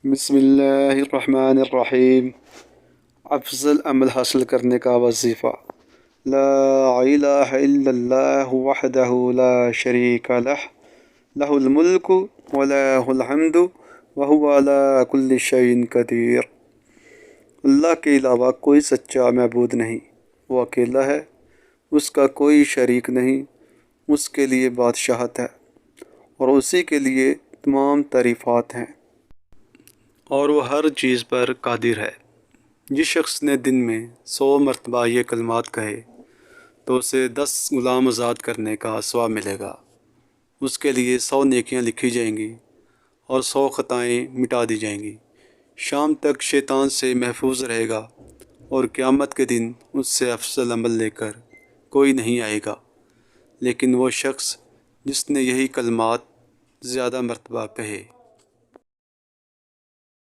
بسم اللہ الرحمن الرحیم۔ افضل عمل حاصل کرنے کا وظیفہ: لا الہ الا اللہ وحدہ لا شریک لہ، لہ الملک ولہ الحمد وہو علی کل شیء قدیر۔ اللہ کے علاوہ کوئی سچا معبود نہیں، وہ اکیلا ہے، اس کا کوئی شریک نہیں، اس کے لیے بادشاہت ہے اور اسی کے لیے تمام تعریفات ہیں، اور وہ ہر چیز پر قادر ہے۔ جس شخص نے دن میں 100 مرتبہ یہ کلمات کہے تو اسے 10 غلام آزاد کرنے کا ثواب ملے گا، اس کے لیے 100 نیکیاں لکھی جائیں گی اور 100 خطائیں مٹا دی جائیں گی۔ شام تک شیطان سے محفوظ رہے گا اور قیامت کے دن اس سے افضل عمل لے کر کوئی نہیں آئے گا، لیکن وہ شخص جس نے یہی کلمات زیادہ مرتبہ کہے۔